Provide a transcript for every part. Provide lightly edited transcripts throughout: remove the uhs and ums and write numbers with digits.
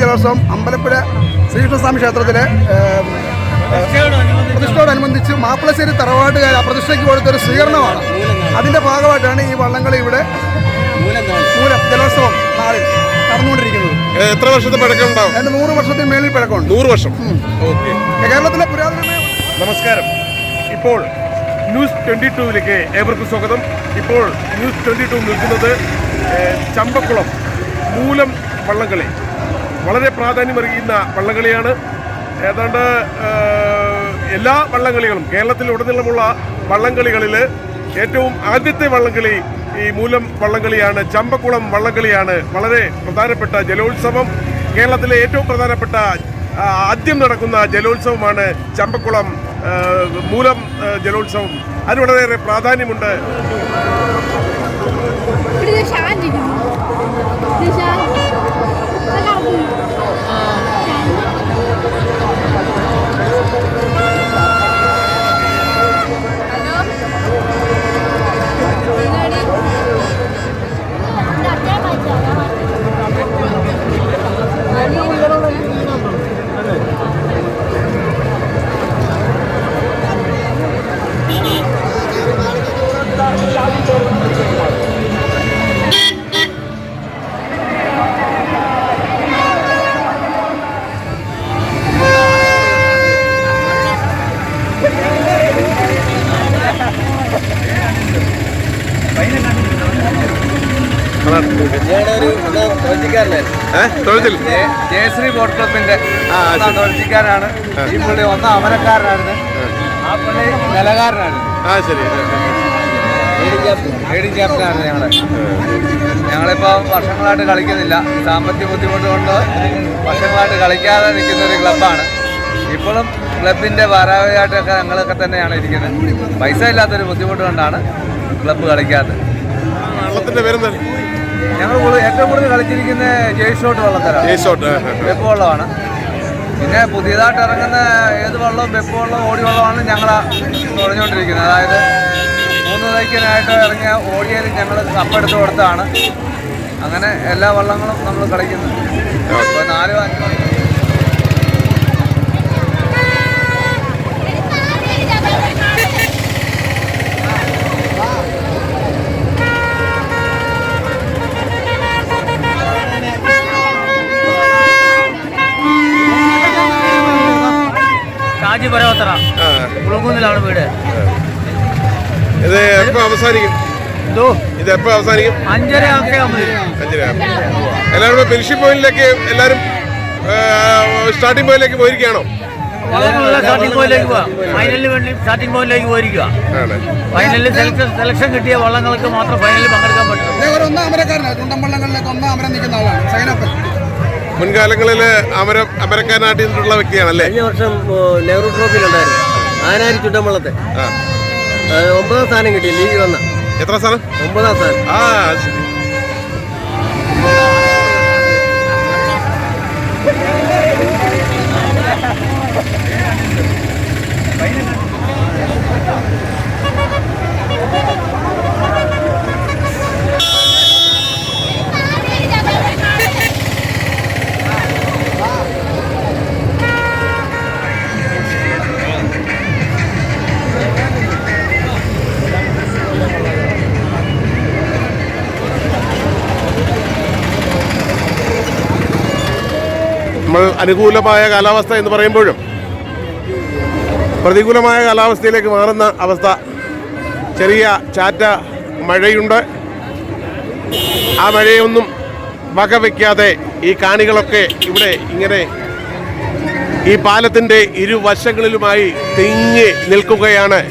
ജലോത്സവം അമ്പലപ്പുഴ ശ്രീകൃഷ്ണസ്വാമി ക്ഷേത്രത്തിലെ പ്രതിഷ്ഠയോടനുബന്ധിച്ച് മാപ്പിളശ്ശേരി തറവാട്ടുകാർ ആ പ്രതിഷ്ഠയ്ക്ക് കൊടുത്തൊരു സ്വീകരണമാണ്. അതിൻ്റെ ഭാഗമായിട്ടാണ് ഈ വള്ളംകളി ഇവിടെ മൂലം ജലോത്സവം നാളിൽ നടന്നുകൊണ്ടിരിക്കുന്നത്. എത്ര വർഷത്തെ പഴക്കമുണ്ടാവും? 100 വർഷത്തിന് മേളിൽ പഴക്കമുണ്ട്. 100 വർഷം. കേരളത്തിലെ പുരാതനമായ. നമസ്കാരം. ഇപ്പോൾ ന്യൂസ് 22ലേക്ക് ഏവർക്കും സ്വാഗതം. ഇപ്പോൾ ന്യൂസ് 22 നിൽക്കുന്നത് ചമ്പക്കുളം മൂലം വള്ളംകളി. വളരെ പ്രാധാന്യമറിയുന്ന വള്ളംകളിയാണ്. ഏതാണ്ട് എല്ലാ വള്ളംകളികളും കേരളത്തിലുടനീളമുള്ള വള്ളംകളികളിൽ ഏറ്റവും ആദ്യത്തെ വള്ളംകളി ഈ മൂലം വള്ളംകളിയാണ്, ചമ്പക്കുളം വള്ളംകളിയാണ്. വളരെ പ്രധാനപ്പെട്ട ജലോത്സവം, കേരളത്തിലെ ഏറ്റവും പ്രധാനപ്പെട്ട ആദ്യം നടക്കുന്ന ജലോത്സവമാണ് ചമ്പക്കുളം മൂലം ജലോത്സവം. അതിന് വളരെയേറെ പ്രാധാന്യമുണ്ട്. ജയശ്രീ ബോട്ട് ക്ലബിന്റെ തൊഴിൽക്കാരാണ്. ഈ പുള്ളി ഒന്ന് അമരക്കാരനായിരുന്നു, ആ പുള്ളി നിലകാരനായിരുന്നു, ലീഡിംഗ് ക്യാപ്റ്റനായിരുന്നു. ഞങ്ങളിപ്പോൾ വർഷങ്ങളായിട്ട് കളിക്കുന്നില്ല. സാമ്പത്തിക ബുദ്ധിമുട്ട് കൊണ്ട് വർഷങ്ങളായിട്ട് കളിക്കാതെ നിൽക്കുന്ന ഒരു ക്ലബ്ബാണ്. ഇപ്പോഴും ക്ലബിന്റെ ഭാരവാഹിയായിട്ടൊക്കെ ഞങ്ങളൊക്കെ തന്നെയാണ് ഇരിക്കുന്നത്. പൈസ ഇല്ലാത്തൊരു ബുദ്ധിമുട്ട് കൊണ്ടാണ് ക്ലബ്ബ് കളിക്കാത്തത്. ഞങ്ങൾ ഏറ്റവും കൂടുതൽ കളിച്ചിരിക്കുന്ന ജയ്ഷോട്ട് വള്ളത്തിലാണ്, വെപ്പ് വള്ളമാണ്. പിന്നെ പുതിയതായിട്ട് ഇറങ്ങുന്ന ഏത് വള്ളവും വെപ്പ് വള്ളവും ഓടി വള്ളമാണ് ഞങ്ങൾ തുഴഞ്ഞുകൊണ്ടിരിക്കുന്നത്. അതായത് 3 തൈക്കനായിട്ട് ഇറങ്ങിയ ഓടിയാലും ഞങ്ങൾ കപ്പെടുത്ത് കൊടുത്താണ്. അങ്ങനെ എല്ലാ വള്ളങ്ങളും നമ്മൾ കളിക്കുന്നത്. ഇപ്പോൾ 4-5 കുളങ്കുന്നിലാണ് വീട്. ഇത് എപ്പോ അവസാനിക്കും? ഇത് എപ്പോ അവസാനിക്കും? 5:30 എല്ലാവരും ഫിനിഷിംഗ് പോയിന്റിലേക്ക്, എല്ലാവരും സ്റ്റാർട്ടിംഗ് പോയിന്റിലേക്ക് പോയിരിക്കുകയാണോ? സ്റ്റാർട്ടിംഗ് പോയിന്റിലേക്ക് പോവാം. ഫൈനലിന് വേണ്ടി സ്റ്റാർട്ടിംഗ് പോയിന്റിലേക്ക് പോയിരിക്കുക. ഫൈനലിൽ സെലക്ഷൻ കിട്ടിയ വള്ളങ്ങൾക്ക് മാത്രം ഫൈനലിൽ പങ്കെടുക്കാൻ പറ്റും. മുൻകാലങ്ങളിൽ അമരക്കാരനായിട്ടുള്ള വ്യക്തിയാണല്ലേ? കഴിഞ്ഞ വർഷം നെഹ്റു ട്രോഫിയിലുണ്ടായിരുന്നു ആനാരി ചുണ്ടൻവള്ളത്തെ 9ാം സ്ഥാനം കിട്ടി. ലീഗ് വന്ന എത്ര സ്ഥാനം? 9ാം സ്ഥാനം. ശരി. നമ്മൾ അനുകൂലമായ കാലാവസ്ഥ എന്ന് പറയുമ്പോഴും പ്രതികൂലമായ കാലാവസ്ഥയിലേക്ക് മാറുന്ന അവസ്ഥ. ചെറിയ ചാറ്റ മഴയുണ്ട്. ആ മഴയൊന്നും വകവയ്ക്കാതെ ഈ കാണികളൊക്കെ ഇവിടെ ഇങ്ങനെ ഈ പാലത്തിൻ്റെ ഇരുവശങ്ങളിലുമായി തിങ്ങി നിൽക്കുകയാണ്,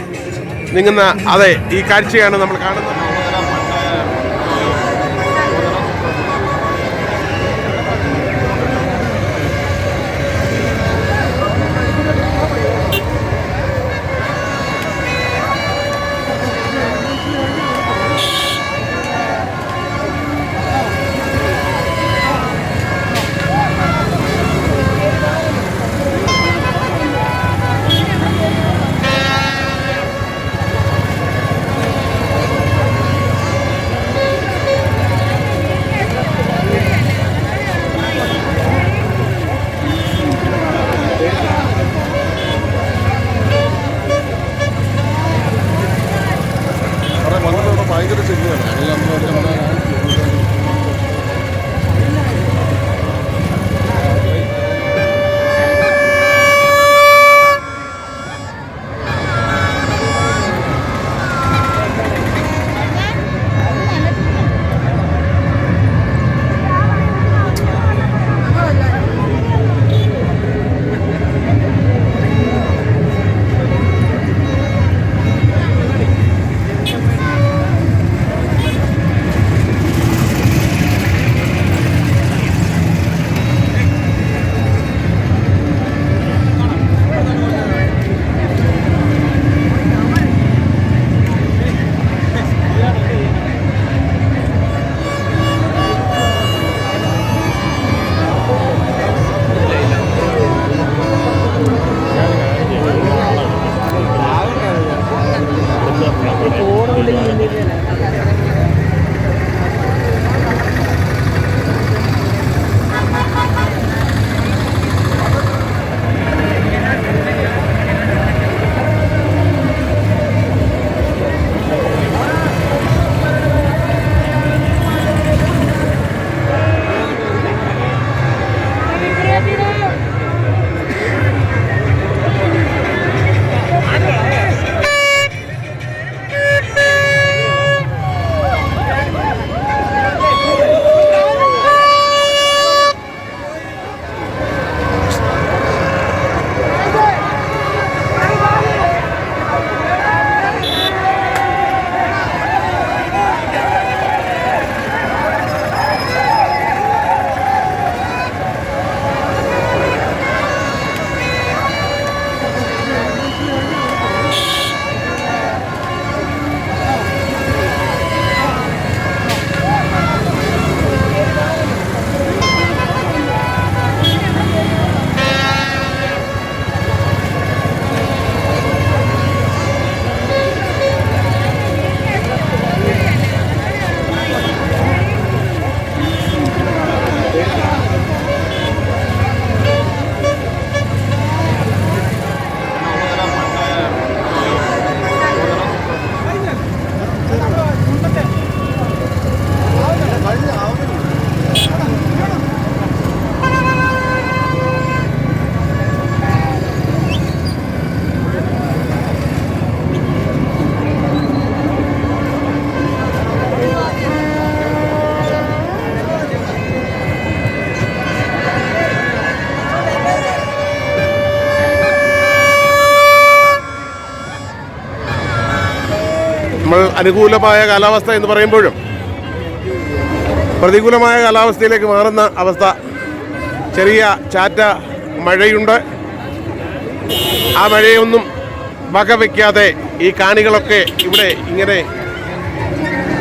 നീങ്ങുന്ന. അതെ, ഈ കാഴ്ചയാണ് നമ്മൾ കാണുന്നത്. നമ്മൾ അനുകൂലമായ കാലാവസ്ഥ എന്ന് പറയുമ്പോഴും പ്രതികൂലമായ കാലാവസ്ഥയിലേക്ക് മാറുന്ന അവസ്ഥ. ചെറിയ ചാറ്റ മഴയുണ്ട്. ആ മഴയൊന്നും വകവയ്ക്കാതെ ഈ കാണികളൊക്കെ ഇവിടെ ഇങ്ങനെ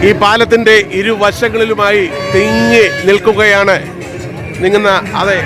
ഈ പാലത്തിൻ്റെ ഇരുവശങ്ങളിലുമായി തിങ്ങി നിൽക്കുകയാണ്. നീങ്ങുന്ന അതെ